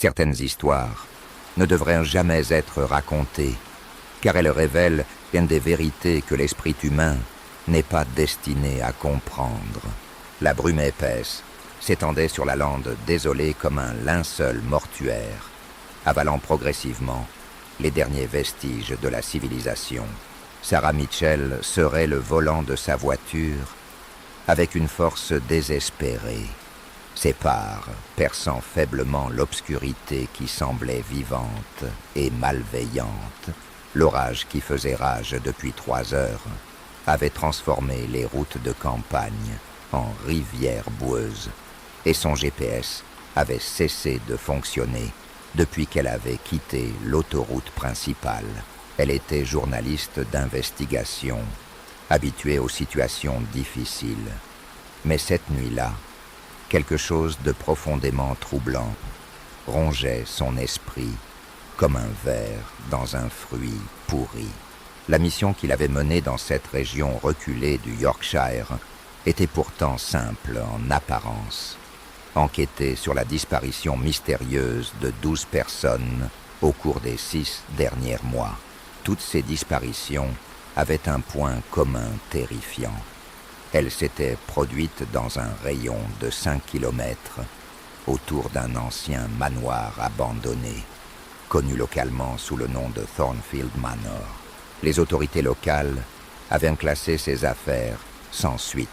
Certaines histoires ne devraient jamais être racontées, car elles révèlent bien des vérités que l'esprit humain n'est pas destiné à comprendre. La brume épaisse s'étendait sur la lande désolée comme un linceul mortuaire, avalant progressivement les derniers vestiges de la civilisation. Sarah Mitchell serait le volant de sa voiture avec une force désespérée, ses phares perçant faiblement l'obscurité qui semblait vivante et malveillante. L'orage qui faisait rage depuis 3 heures avait transformé les routes de campagne en rivières boueuses, et son GPS avait cessé de fonctionner depuis qu'elle avait quitté l'autoroute principale. Elle était journaliste d'investigation, habituée aux situations difficiles. Mais cette nuit-là, quelque chose de profondément troublant rongeait son esprit comme un ver dans un fruit pourri. La mission qu'il avait menée dans cette région reculée du Yorkshire était pourtant simple en apparence. Enquêter sur la disparition mystérieuse de 12 personnes au cours des 6 derniers mois. Toutes ces disparitions avaient un point commun terrifiant. Elles s'étaient produites dans un rayon de 5 kilomètres autour d'un ancien manoir abandonné, connu localement sous le nom de Thornfield Manor. Les autorités locales avaient classé ces affaires sans suite,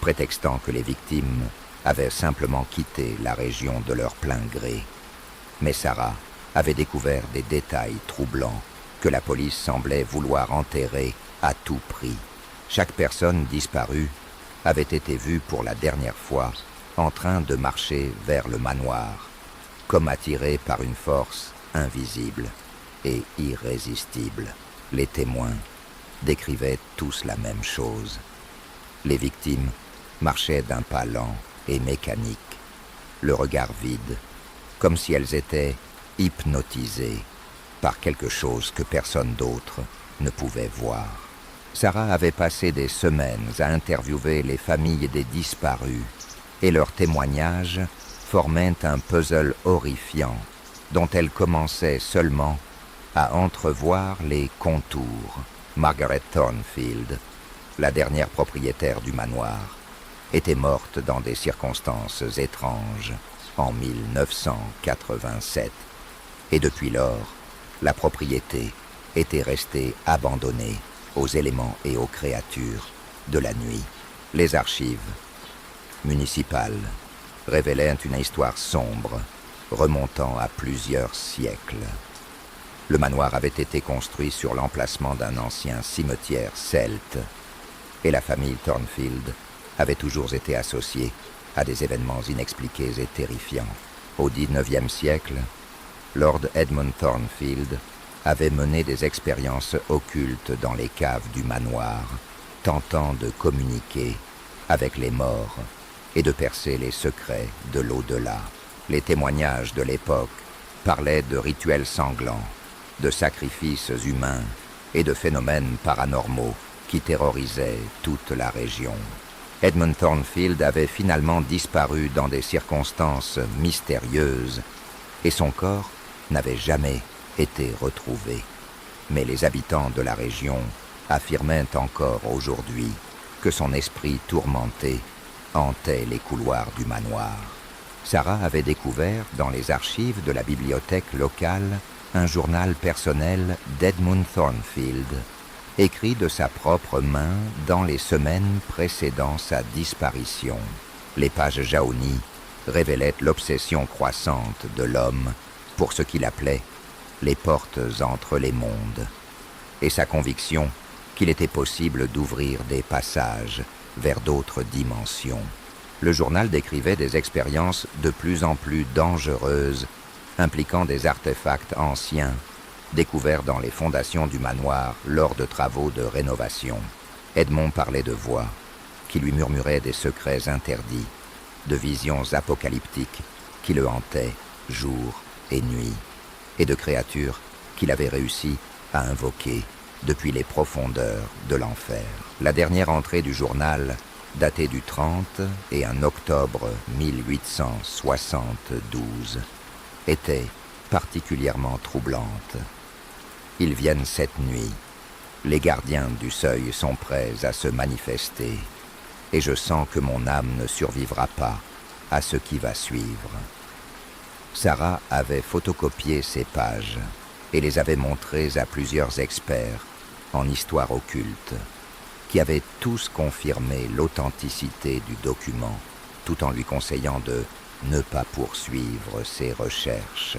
prétextant que les victimes avaient simplement quitté la région de leur plein gré. Mais Sarah avait découvert des détails troublants que la police semblait vouloir enterrer à tout prix. Chaque personne disparue avait été vue pour la dernière fois en train de marcher vers le manoir, comme attirée par une force invisible et irrésistible. Les témoins décrivaient tous la même chose. Les victimes marchaient d'un pas lent et mécanique, le regard vide, comme si elles étaient hypnotisées par quelque chose que personne d'autre ne pouvait voir. Sarah avait passé des semaines à interviewer les familles des disparus, et leurs témoignages formaient un puzzle horrifiant dont elle commençait seulement à entrevoir les contours. Margaret Thornfield, la dernière propriétaire du manoir, était morte dans des circonstances étranges en 1987. Et depuis lors, la propriété était restée abandonnée aux éléments et aux créatures de la nuit. Les archives municipales révélaient une histoire sombre remontant à plusieurs siècles. Le manoir avait été construit sur l'emplacement d'un ancien cimetière celte, et la famille Thornfield avait toujours été associée à des événements inexpliqués et terrifiants. Au XIXe siècle, Lord Edmund Thornfield avait mené des expériences occultes dans les caves du manoir, tentant de communiquer avec les morts et de percer les secrets de l'au-delà. Les témoignages de l'époque parlaient de rituels sanglants, de sacrifices humains et de phénomènes paranormaux qui terrorisaient toute la région. Edmund Thornfield avait finalement disparu dans des circonstances mystérieuses et son corps n'avait jamais été retrouvé. Mais les habitants de la région affirmaient encore aujourd'hui que son esprit tourmenté hantait les couloirs du manoir. Sarah avait découvert dans les archives de la bibliothèque locale un journal personnel d'Edmund Thornfield, écrit de sa propre main dans les semaines précédant sa disparition. Les pages jaunies révélaient l'obsession croissante de l'homme pour ce qu'il appelait les portes entre les mondes, et sa conviction qu'il était possible d'ouvrir des passages vers d'autres dimensions. Le journal décrivait des expériences de plus en plus dangereuses impliquant des artefacts anciens découverts dans les fondations du manoir lors de travaux de rénovation. Edmond parlait de voix qui lui murmuraient des secrets interdits, de visions apocalyptiques qui le hantaient jour et nuit, et de créatures qu'il avait réussi à invoquer depuis les profondeurs de l'enfer. La dernière entrée du journal datait du 30 et 1 octobre 1872. était particulièrement troublante. Ils viennent cette nuit. Les gardiens du seuil sont prêts à se manifester, et je sens que mon âme ne survivra pas à ce qui va suivre. Sarah avait photocopié ces pages et les avait montrées à plusieurs experts en histoire occulte, qui avaient tous confirmé l'authenticité du document, tout en lui conseillant de ne pas poursuivre ses recherches.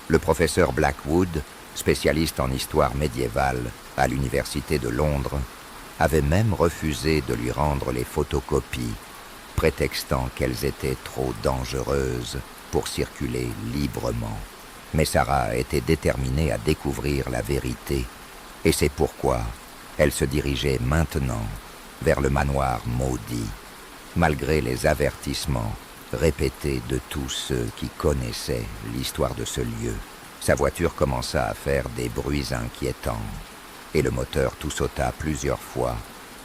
Le professeur Blackwood, spécialiste en histoire médiévale à l'université de Londres, avait même refusé de lui rendre les photocopies, prétextant qu'elles étaient trop dangereuses pour circuler librement. Mais Sarah était déterminée à découvrir la vérité, et c'est pourquoi elle se dirigeait maintenant vers le manoir maudit, malgré les avertissements répétés de tous ceux qui connaissaient l'histoire de ce lieu. Sa voiture commença à faire des bruits inquiétants, et le moteur tout sauta plusieurs fois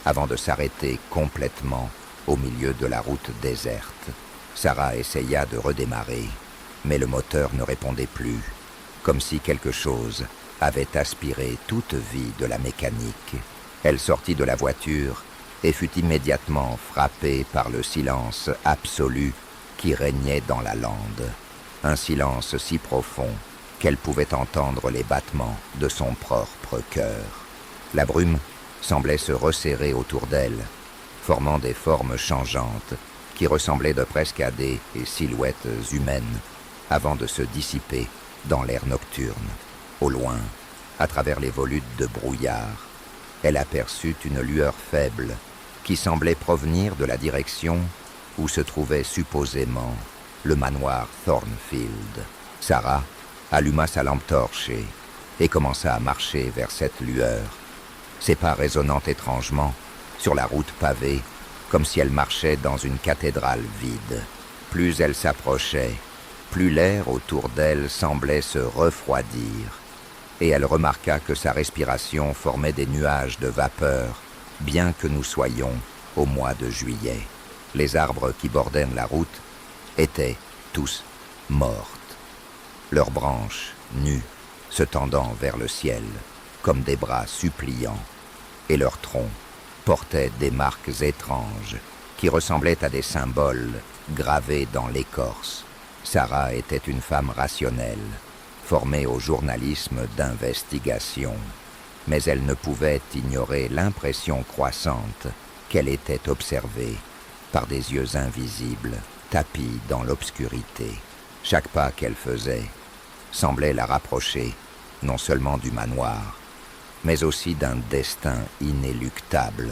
avant de s'arrêter complètement au milieu de la route déserte. Sarah essaya de redémarrer, mais le moteur ne répondait plus, comme si quelque chose avait aspiré toute vie de la mécanique. Elle sortit de la voiture et fut immédiatement frappée par le silence absolu qui régnait dans la lande. Un silence si profond qu'elle pouvait entendre les battements de son propre cœur. La brume semblait se resserrer autour d'elle, formant des formes changeantes qui ressemblaient de presque à des silhouettes humaines, avant de se dissiper dans l'air nocturne. Au loin, à travers les volutes de brouillard, elle aperçut une lueur faible qui semblait provenir de la direction où se trouvait supposément le manoir Thornfield. Sarah alluma sa lampe torche et commença à marcher vers cette lueur, ses pas résonnant étrangement sur la route pavée, comme si elle marchait dans une cathédrale vide. Plus elle s'approchait, plus l'air autour d'elle semblait se refroidir, et elle remarqua que sa respiration formait des nuages de vapeur, bien que nous soyons au mois de juillet. Les arbres qui bordaient la route étaient tous mortes, leurs branches nues se tendant vers le ciel comme des bras suppliants, et leurs troncs portaient des marques étranges qui ressemblaient à des symboles gravés dans l'écorce. Sarah était une femme rationnelle, formée au journalisme d'investigation, mais elle ne pouvait ignorer l'impression croissante qu'elle était observée par des yeux invisibles tapis dans l'obscurité. Chaque pas qu'elle faisait semblait la rapprocher non seulement du manoir, mais aussi d'un destin inéluctable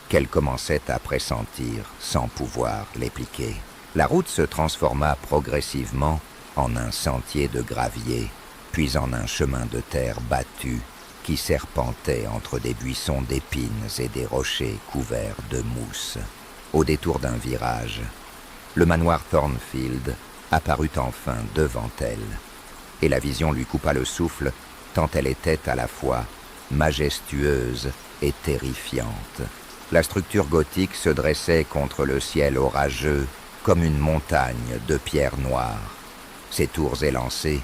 qu'elle commençait à pressentir sans pouvoir l'expliquer. La route se transforma progressivement en un sentier de gravier, puis en un chemin de terre battu qui serpentait entre des buissons d'épines et des rochers couverts de mousse. Au détour d'un virage, le manoir Thornfield apparut enfin devant elle, et la vision lui coupa le souffle tant elle était à la fois majestueuse et terrifiante. La structure gothique se dressait contre le ciel orageux comme une montagne de pierres noires, ses tours élancées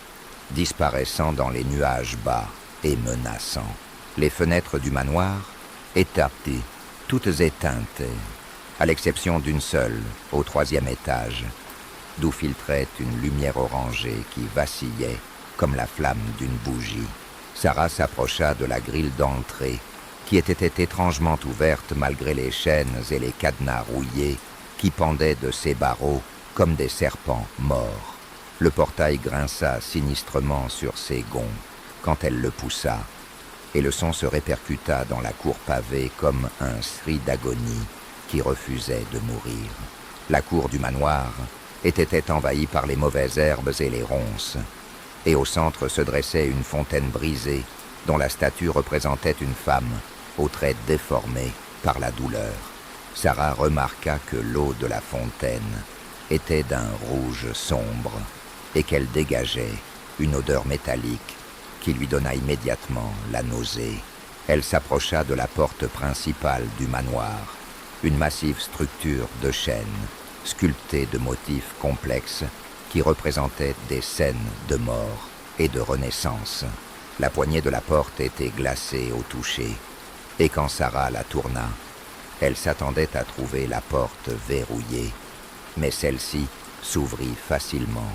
disparaissant dans les nuages bas et menaçants. Les fenêtres du manoir étaient toutes éteintes, à l'exception d'une seule, au 3e étage, d'où filtrait une lumière orangée qui vacillait comme la flamme d'une bougie. Sarah s'approcha de la grille d'entrée, qui était étrangement ouverte malgré les chaînes et les cadenas rouillés qui pendaient de ses barreaux comme des serpents morts. Le portail grinça sinistrement sur ses gonds quand elle le poussa, et le son se répercuta dans la cour pavée comme un cri d'agonie qui refusait de mourir. La cour du manoir était envahie par les mauvaises herbes et les ronces, et au centre se dressait une fontaine brisée dont la statue représentait une femme aux traits déformés par la douleur. Sarah remarqua que l'eau de la fontaine était d'un rouge sombre et qu'elle dégageait une odeur métallique qui lui donna immédiatement la nausée. Elle s'approcha de la porte principale du manoir, une massive structure de chêne, sculptée de motifs complexes qui représentaient des scènes de mort et de renaissance. La poignée de la porte était glacée au toucher, et quand Sarah la tourna, elle s'attendait à trouver la porte verrouillée, mais celle-ci s'ouvrit facilement,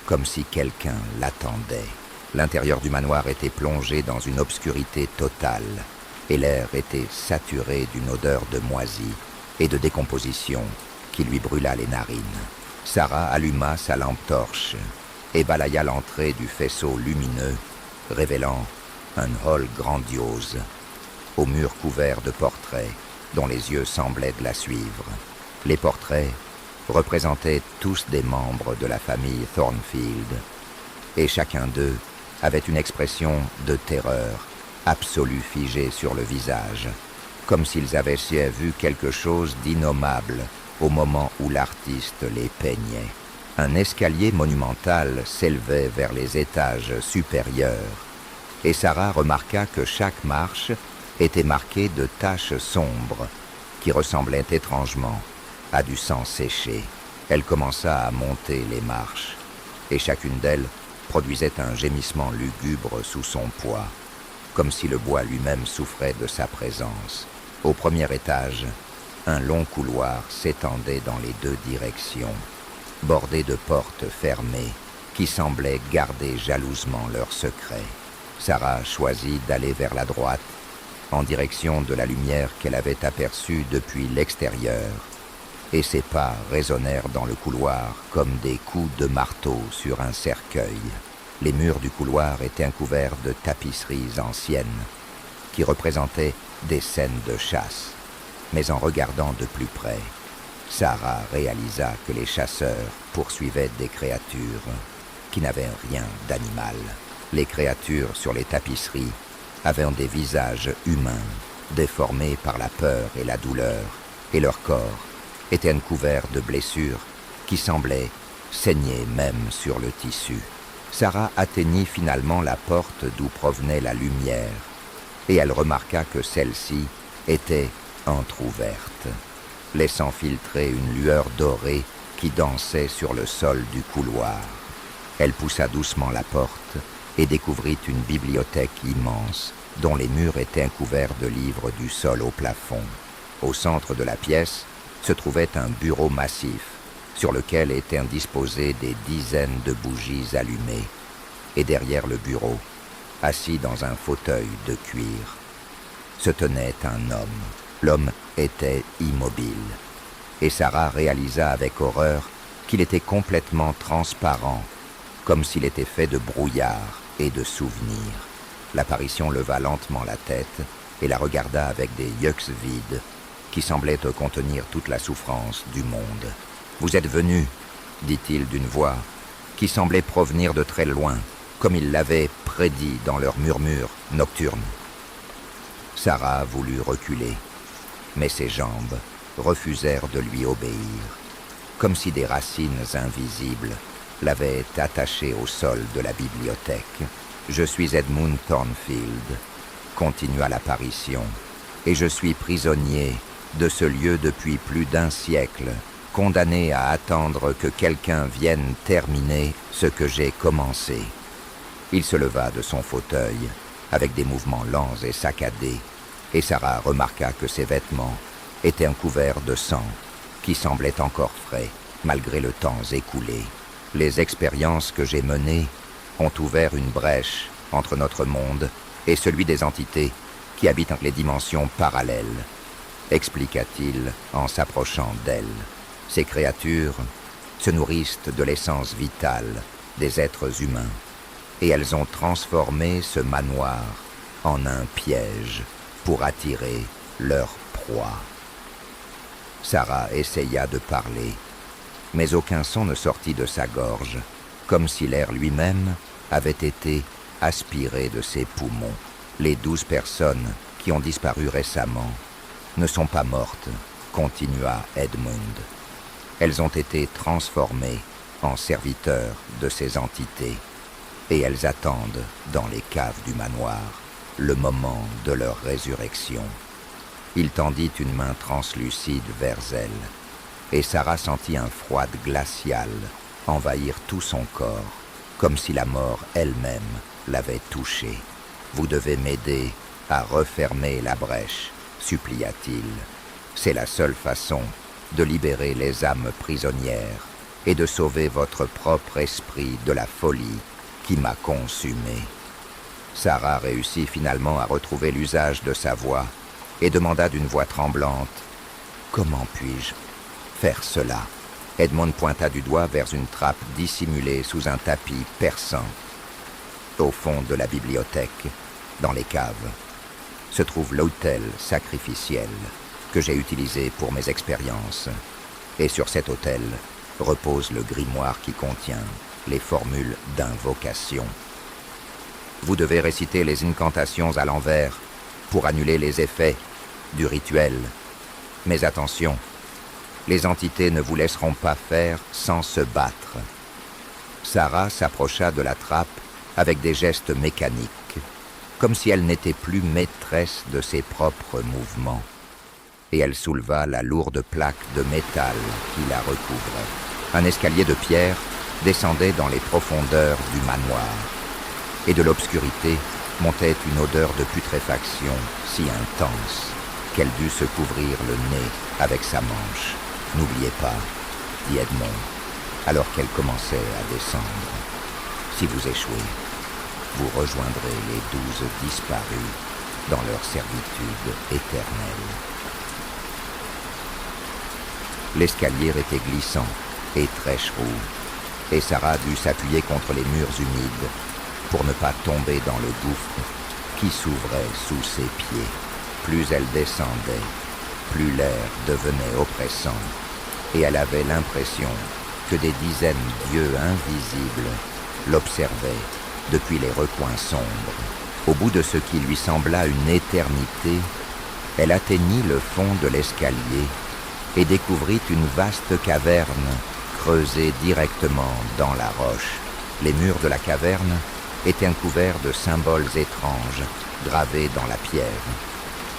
comme si quelqu'un l'attendait. L'intérieur du manoir était plongé dans une obscurité totale, et l'air était saturé d'une odeur de moisi et de décomposition qui lui brûla les narines. Sarah alluma sa lampe torche et balaya l'entrée du faisceau lumineux, révélant un hall grandiose, aux murs couverts de portraits dont les yeux semblaient de la suivre. Les portraits représentaient tous des membres de la famille Thornfield, et chacun d'eux avait une expression de terreur absolue figée sur le visage, comme s'ils avaient vu quelque chose d'innommable au moment où l'artiste les peignait. Un escalier monumental s'élevait vers les étages supérieurs, et Sarah remarqua que chaque marche était marquée de taches sombres qui ressemblaient étrangement à du sang séché. Elle commença à monter les marches, et chacune d'elles produisait un gémissement lugubre sous son poids, comme si le bois lui-même souffrait de sa présence. Au premier étage, un long couloir s'étendait dans les deux directions, bordé de portes fermées qui semblaient garder jalousement leur secret. Sarah choisit d'aller vers la droite, en direction de la lumière qu'elle avait aperçue depuis l'extérieur, et ses pas résonnèrent dans le couloir comme des coups de marteau sur un cercueil. Les murs du couloir étaient couverts de tapisseries anciennes, qui représentaient des scènes de chasse. Mais en regardant de plus près, Sarah réalisa que les chasseurs poursuivaient des créatures qui n'avaient rien d'animal. Les créatures sur les tapisseries avaient des visages humains, déformés par la peur et la douleur, et leur corps était couvert de blessures qui semblaient saigner même sur le tissu. Sarah atteignit finalement la porte d'où provenait la lumière, et elle remarqua que celle-ci était entr'ouverte, laissant filtrer une lueur dorée qui dansait sur le sol du couloir. Elle poussa doucement la porte et découvrit une bibliothèque immense dont les murs étaient couverts de livres du sol au plafond. Au centre de la pièce se trouvait un bureau massif sur lequel étaient disposées des dizaines de bougies allumées, et derrière le bureau, assis dans un fauteuil de cuir, se tenait un homme. L'homme était immobile, et Sarah réalisa avec horreur qu'il était complètement transparent, comme s'il était fait de brouillard et de souvenirs. L'apparition leva lentement la tête et la regarda avec des yeux vides qui semblaient contenir toute la souffrance du monde. « Vous êtes venu, dit-il d'une voix qui semblait provenir de très loin, comme il l'avait prédit dans leur murmure nocturne. » Sarah voulut reculer, mais ses jambes refusèrent de lui obéir, comme si des racines invisibles l'avaient attachée au sol de la bibliothèque. « Je suis Edmund Thornfield, continua l'apparition, et je suis prisonnier de ce lieu depuis plus d'1 siècle, condamné à attendre que quelqu'un vienne terminer ce que j'ai commencé. » Il se leva de son fauteuil, avec des mouvements lents et saccadés, et Sarah remarqua que ses vêtements étaient couverts de sang, qui semblait encore frais, malgré le temps écoulé. « Les expériences que j'ai menées ont ouvert une brèche entre notre monde et celui des entités qui habitent les dimensions parallèles, expliqua-t-il en s'approchant d'elle. Ces créatures se nourrissent de l'essence vitale des êtres humains, et elles ont transformé ce manoir en un piège pour attirer leur proie. Sarah essaya de parler, mais aucun son ne sortit de sa gorge, comme si l'air lui-même avait été aspiré de ses poumons. Les 12 personnes qui ont disparu récemment ne sont pas mortes, continua Edmund. Elles ont été transformées en serviteurs de ces entités, et elles attendent dans les caves du manoir le moment de leur résurrection. Il tendit une main translucide vers elle, et Sarah sentit un froid glacial envahir tout son corps, comme si la mort elle-même l'avait touché. « Vous devez m'aider à refermer la brèche, supplia-t-il. C'est la seule façon de libérer les âmes prisonnières et de sauver votre propre esprit de la folie qui m'a consumé. » Sarah réussit finalement à retrouver l'usage de sa voix et demanda d'une voix tremblante « Comment puis-je faire cela ?» Edmond pointa du doigt vers une trappe dissimulée sous un tapis perçant. Au fond de la bibliothèque, dans les caves, se trouve l'autel sacrificiel que j'ai utilisé pour mes expériences. Et sur cet autel repose le grimoire qui contient les formules d'invocation. Vous devez réciter les incantations à l'envers pour annuler les effets du rituel. Mais attention, les entités ne vous laisseront pas faire sans se battre. Sarah s'approcha de la trappe avec des gestes mécaniques, comme si elle n'était plus maîtresse de ses propres mouvements. Et elle souleva la lourde plaque de métal qui la recouvrait. Un escalier de pierre descendait dans les profondeurs du manoir. Et de l'obscurité montait une odeur de putréfaction si intense qu'elle dut se couvrir le nez avec sa manche. « N'oubliez pas, » dit Edmond, alors qu'elle commençait à descendre. « Si vous échouez, vous rejoindrez les 12 disparus dans leur servitude éternelle. » L'escalier était glissant et très chrou, et Sarah dut s'appuyer contre les murs humides pour ne pas tomber dans le gouffre qui s'ouvrait sous ses pieds. Plus elle descendait, plus l'air devenait oppressant, et elle avait l'impression que des dizaines d'yeux invisibles l'observaient depuis les recoins sombres. Au bout de ce qui lui sembla une éternité, elle atteignit le fond de l'escalier et découvrit une vaste caverne creusée directement dans la roche. Les murs de la caverne étaient couverts de symboles étranges gravés dans la pierre,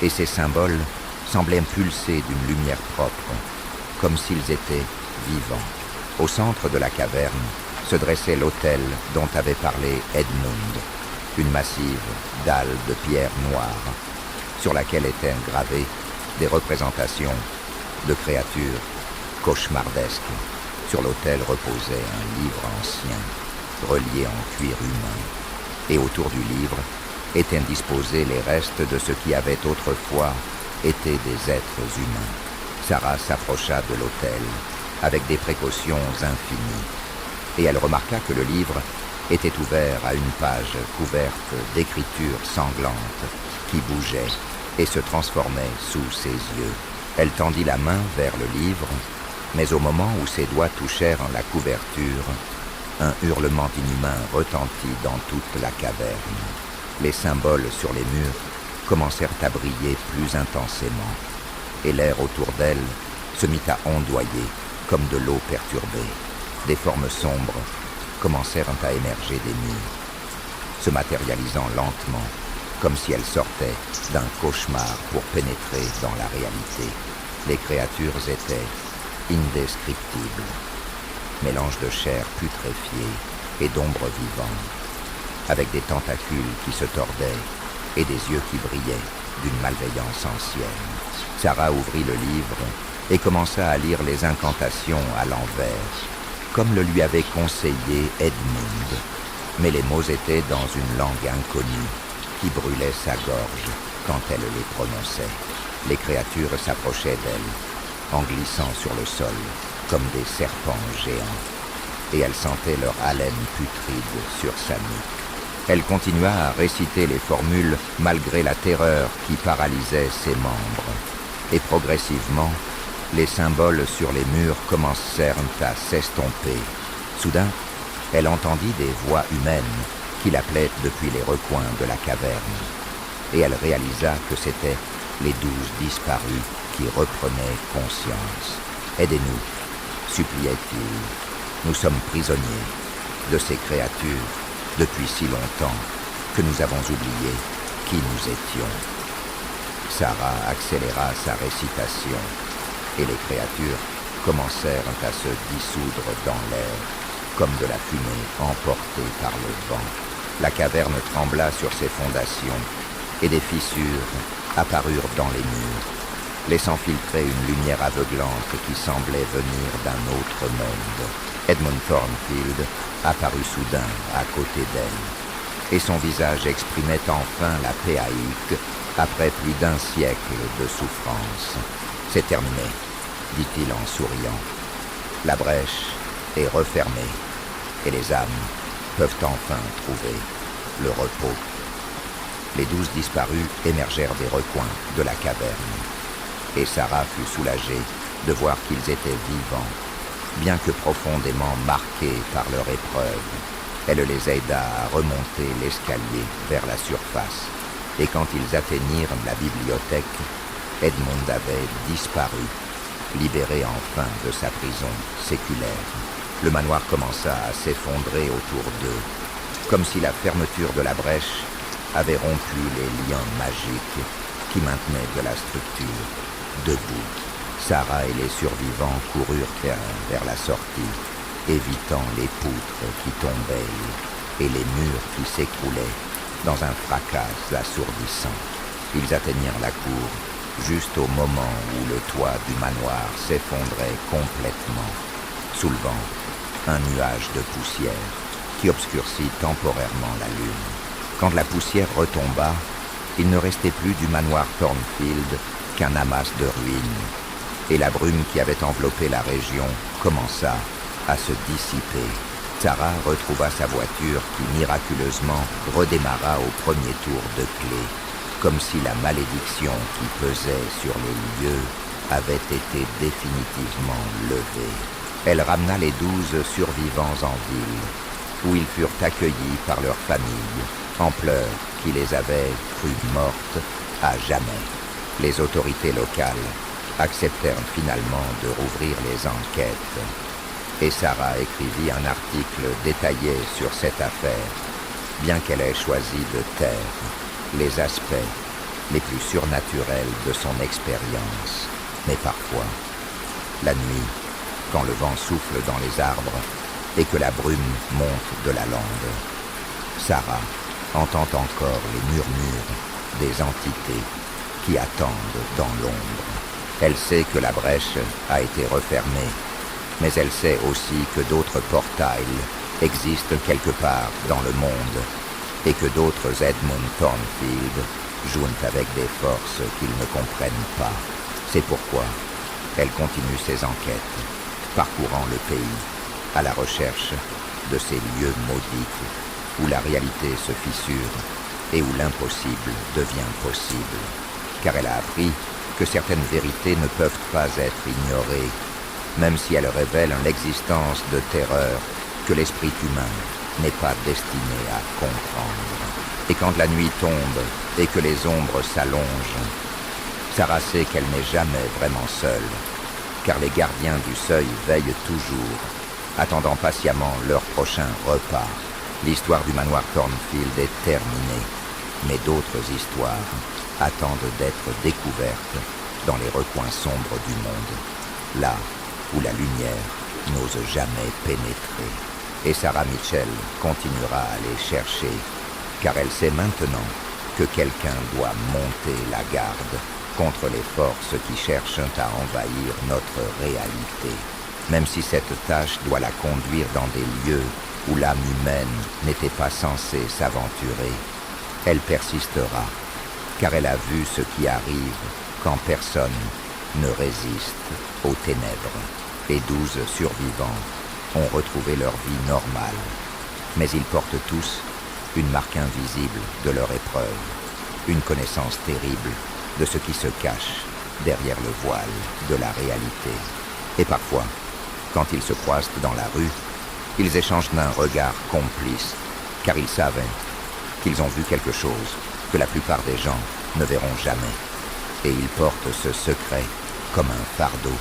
et ces symboles semblaient pulser d'une lumière propre, comme s'ils étaient vivants. Au centre de la caverne se dressait l'autel dont avait parlé Edmond, une massive dalle de pierre noire, sur laquelle étaient gravées des représentations de créatures cauchemardesques. Sur l'autel reposait un livre ancien, relié en cuir humain, et autour du livre étaient disposés les restes de ce qui avait autrefois été des êtres humains. Sarah s'approcha de l'autel avec des précautions infinies, et elle remarqua que le livre était ouvert à une page couverte d'écritures sanglantes qui bougeaient et se transformaient sous ses yeux. Elle tendit la main vers le livre, mais au moment où ses doigts touchèrent la couverture, un hurlement inhumain retentit dans toute la caverne. Les symboles sur les murs commencèrent à briller plus intensément, et l'air autour d'elle se mit à ondoyer comme de l'eau perturbée. Des formes sombres commencèrent à émerger des murs, se matérialisant lentement, comme si elles sortaient d'un cauchemar pour pénétrer dans la réalité. Les créatures étaient indescriptibles, mélange de chair putréfiée et d'ombres vivantes, avec des tentacules qui se tordaient et des yeux qui brillaient d'une malveillance ancienne. Sarah ouvrit le livre et commença à lire les incantations à l'envers, comme le lui avait conseillé Edmond. Mais les mots étaient dans une langue inconnue qui brûlait sa gorge quand elle les prononçait. Les créatures s'approchaient d'elle, en glissant sur le sol, comme des serpents géants, et elle sentait leur haleine putride sur sa nuque. Elle continua à réciter les formules malgré la terreur qui paralysait ses membres, et progressivement, les symboles sur les murs commencèrent à s'estomper. Soudain, elle entendit des voix humaines qui l'appelaient depuis les recoins de la caverne, et elle réalisa que c'étaient les 12 disparus qui reprenaient conscience. « Aidez-nous » suppliait-il. « Nous sommes prisonniers de ces créatures depuis si longtemps que nous avons oublié qui nous étions. » Sarah accéléra sa récitation, et les créatures commencèrent à se dissoudre dans l'air, comme de la fumée emportée par le vent. La caverne trembla sur ses fondations, et des fissures apparurent dans les murs, laissant filtrer une lumière aveuglante qui semblait venir d'un autre monde. Edmund Thornfield apparut soudain à côté d'elle, et son visage exprimait enfin la paix haïque après plus d'un siècle de souffrance. « C'est terminé », dit-il en souriant. « La brèche est refermée, et les âmes peuvent enfin trouver le repos. » Les 12 disparus émergèrent des recoins de la caverne, et Sarah fut soulagée de voir qu'ils étaient vivants, bien que profondément marqués par leur épreuve. Elle les aida à remonter l'escalier vers la surface, et quand ils atteignirent la bibliothèque, Edmund avait disparu, libéré enfin de sa prison séculaire. Le manoir commença à s'effondrer autour d'eux, comme si la fermeture de la brèche avait rompu les liens magiques qui maintenaient de la structure debout. Sarah et les survivants coururent vers la sortie, évitant les poutres qui tombaient et les murs qui s'écroulaient dans un fracas assourdissant. Ils atteignirent la cour juste au moment où le toit du manoir s'effondrait complètement, soulevant un nuage de poussière qui obscurcit temporairement la lune. Quand la poussière retomba, il ne restait plus du manoir Thornfield qu'un amas de ruines, et la brume qui avait enveloppé la région commença à se dissiper. Sarah retrouva sa voiture qui miraculeusement redémarra au premier tour de clé, comme si la malédiction qui pesait sur les lieux avait été définitivement levée. Elle ramena les 12 survivants en ville, où ils furent accueillis par leurs familles, en pleurs qui les avaient crues mortes à jamais. Les autorités locales acceptèrent finalement de rouvrir les enquêtes, et Sarah écrivit un article détaillé sur cette affaire, bien qu'elle ait choisi de taire les aspects les plus surnaturels de son expérience. Mais parfois, la nuit, quand le vent souffle dans les arbres et que la brume monte de la lande, Sarah entend encore les murmures des entités qui attendent dans l'ombre. Elle sait que la brèche a été refermée, mais elle sait aussi que d'autres portails existent quelque part dans le monde et que d'autres Edmund Thornfield jouent avec des forces qu'ils ne comprennent pas. C'est pourquoi elle continue ses enquêtes, parcourant le pays à la recherche de ces lieux maudits où la réalité se fissure et où l'impossible devient possible. Car elle a appris que certaines vérités ne peuvent pas être ignorées, même si elles révèlent l'existence de terreurs que l'esprit humain n'est pas destiné à comprendre. Et quand la nuit tombe et que les ombres s'allongent, Sarah sait qu'elle n'est jamais vraiment seule, car les gardiens du seuil veillent toujours, attendant patiemment leur prochain repas. L'histoire du manoir Thornfield est terminée, mais d'autres histoires attendent d'être découvertes dans les recoins sombres du monde, là où la lumière n'ose jamais pénétrer. Et Sarah Mitchell continuera à les chercher, car elle sait maintenant que quelqu'un doit monter la garde contre les forces qui cherchent à envahir notre réalité. Même si cette tâche doit la conduire dans des lieux où l'âme humaine n'était pas censée s'aventurer, elle persistera, car elle a vu ce qui arrive quand personne ne résiste aux ténèbres. Les 12 survivants ont retrouvé leur vie normale, mais ils portent tous une marque invisible de leur épreuve, une connaissance terrible de ce qui se cache derrière le voile de la réalité. Et parfois, quand ils se croisent dans la rue, ils échangent d'un regard complice, car ils savaient qu'ils ont vu quelque chose que la plupart des gens ne verront jamais. Et ils portent ce secret comme un fardeau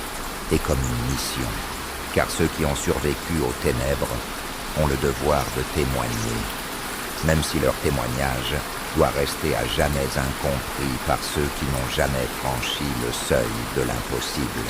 et comme une mission, car ceux qui ont survécu aux ténèbres ont le devoir de témoigner, même si leur témoignage doit rester à jamais incompris par ceux qui n'ont jamais franchi le seuil de l'impossible.